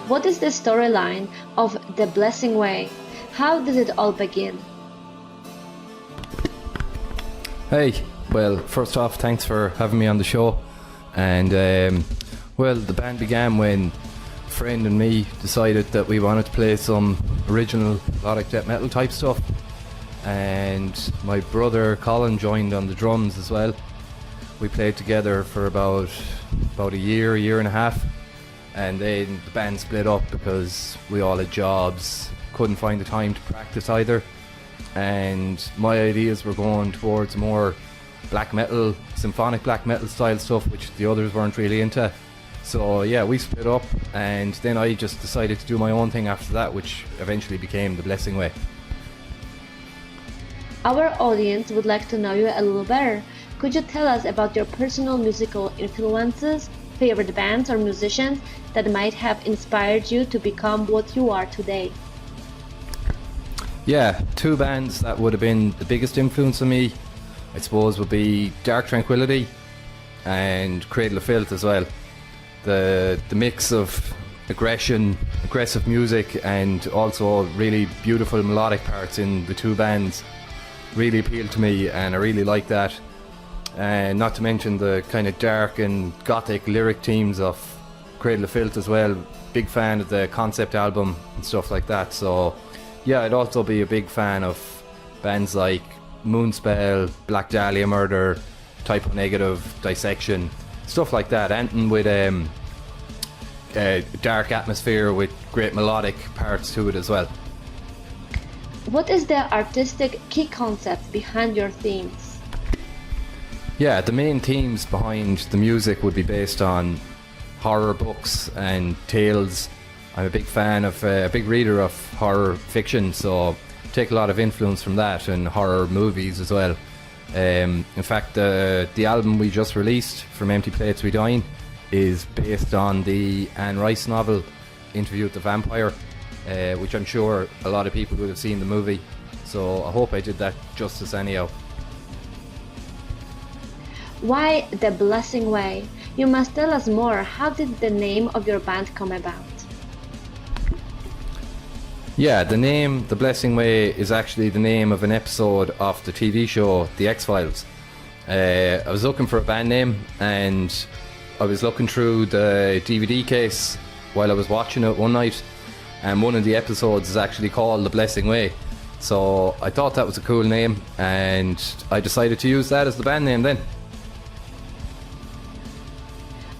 What is the storyline of The Blessing Way? How did it all begin? Hey, well, first off, thanks for having me on the show. And well, the band began when a friend and me decided that we wanted to play some original melodic death metal type stuff. And my brother Colin joined on the drums as well. We played together for about a year and a half, and then the band split up because we all had jobs, couldn't find the time to practice either, and my ideas were going towards more black metal, symphonic black metal style stuff, which the others weren't really into. So yeah, we split up, and then I just decided to do my own thing after that, which eventually became The Blessing Way. Our audience would like to know you a little better. Could you tell us about your personal musical influences, favorite bands or musicians that might have inspired you to become what you are today? Yeah, two bands that would have been the biggest influence on me, I suppose, would be Dark Tranquillity and Cradle of Filth as well. The mix of aggressive music, and also really beautiful melodic parts in the two bands really appealed to me, and I really like that. And not to mention the kind of dark and gothic lyric themes of Cradle of Filth as well. Big fan of the concept album and stuff like that. So yeah, I'd also be a big fan of bands like Moonspell, Black Dahlia Murder, Typo Negative, Dissection, stuff like that. Anything with dark atmosphere with great melodic parts to it as well. What is the artistic key concept behind your themes? Yeah, the main themes behind the music would be based on horror books and tales. I'm a big fan of, a big reader of horror fiction, so take a lot of influence from that, and horror movies as well. In fact, the album we just released from Empty Plates We Dine is based on the Anne Rice novel Interview with the Vampire, which I'm sure a lot of people would have seen the movie, so I hope I did that justice anyhow. Why The Blessing Way? You must tell us more. How did the name of your band come about? Yeah, the name The Blessing Way is actually the name of an episode of the TV show The X-Files. I was looking for a band name, and I was looking through the DVD case while I was watching it one night, and one of the episodes is actually called The Blessing Way. So I thought that was a cool name, and I decided to use that as the band name then.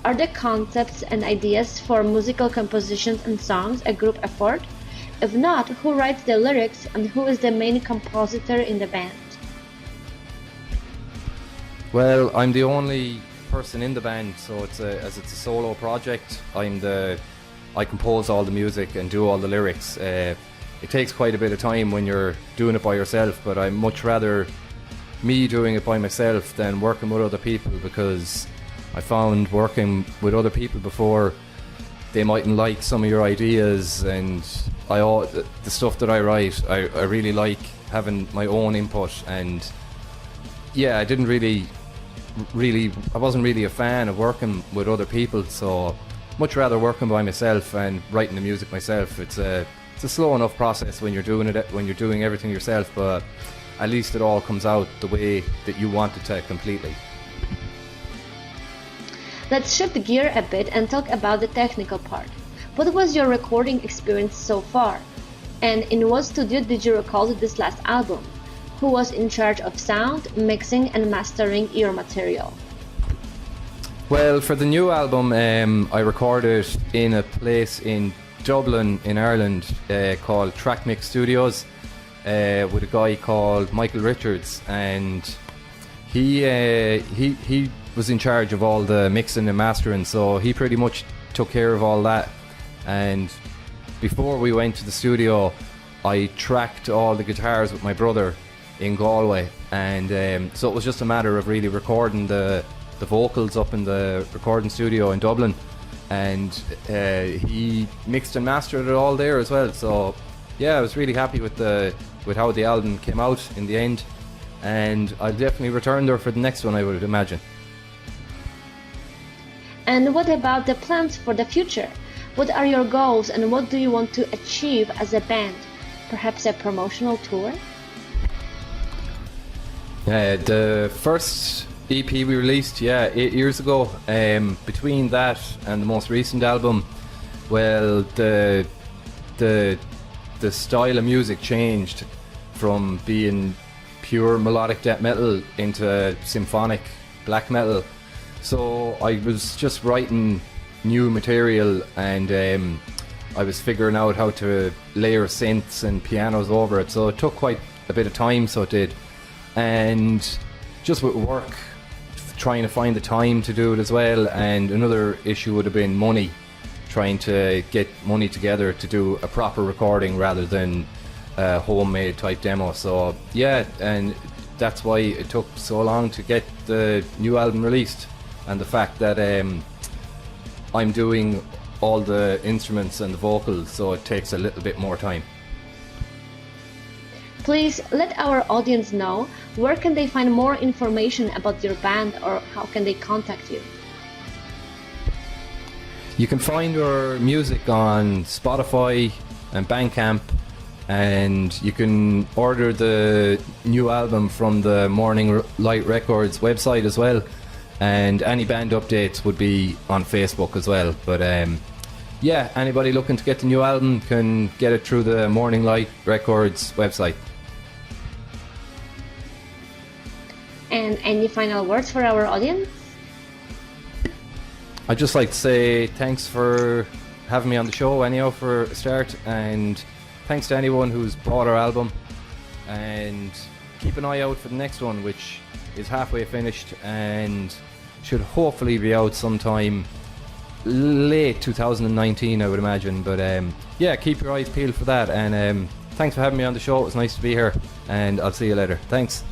Are the concepts and ideas for musical compositions and songs a group effort? If not, who writes the lyrics and who is the main compositor in the band? Well, I'm the only person in the band, so as it's a solo project, I compose all the music and do all the lyrics. It takes quite a bit of time when you're doing it by yourself, but I'd much rather me doing it by myself than working with other people, because I found working with other people before, they mightn't like some of your ideas, and the stuff that I write, I really like having my own input. And yeah, I wasn't really a fan of working with other people, so much rather working by myself and writing the music myself. It's a slow enough process when you're doing everything yourself, but at least it all comes out the way that you want it to completely. Let's shift gear a bit and talk about the technical part. What was your recording experience so far? And in what studio did you record this last album? Who was in charge of sound, mixing and mastering your material? Well, for the new album, I recorded in a place in Dublin in Ireland called Track Mix Studios with a guy called Michael Richards, and he was in charge of all the mixing and mastering, so he pretty much took care of all that. And before we went to the studio, I tracked all the guitars with my brother in Galway, and so it was just a matter of really recording the vocals up in the recording studio in Dublin, and he mixed and mastered it all there as well. So yeah, I was really happy with how the album came out in the end, and I'll definitely return there for the next one, I would imagine. And what about the plans for the future? What are your goals and what do you want to achieve as a band? Perhaps a promotional tour? The first EP we released, 8 years ago. Between that and the most recent album, well, the style of music changed from being pure melodic death metal into symphonic black metal. So I was just writing new material, and I was figuring out how to layer synths and pianos over it. So it took quite a bit of time, so it did. And just with work, trying to find the time to do it as well. And another issue would have been money, trying to get money together to do a proper recording rather than a homemade type demo. So yeah, and that's why it took so long to get the new album released, and the fact that I'm doing all the instruments and the vocals, so it takes a little bit more time. Please let our audience know where can they find more information about your band, or how can they contact you? You can find our music on Spotify and Bandcamp, and you can order the new album from the Morning Light Records website as well, and any band updates would be on Facebook as well. But yeah, anybody looking to get the new album can get it through the Morning Light Records website. And any final words for our audience? I'd just like to say thanks for having me on the show anyhow for a start, and thanks to anyone who's bought our album, and keep an eye out for the next one, which is halfway finished and should hopefully be out sometime late 2019, I would imagine. But yeah, keep your eyes peeled for that, and thanks for having me on the show. It was nice to be here, and I'll see you later. Thanks.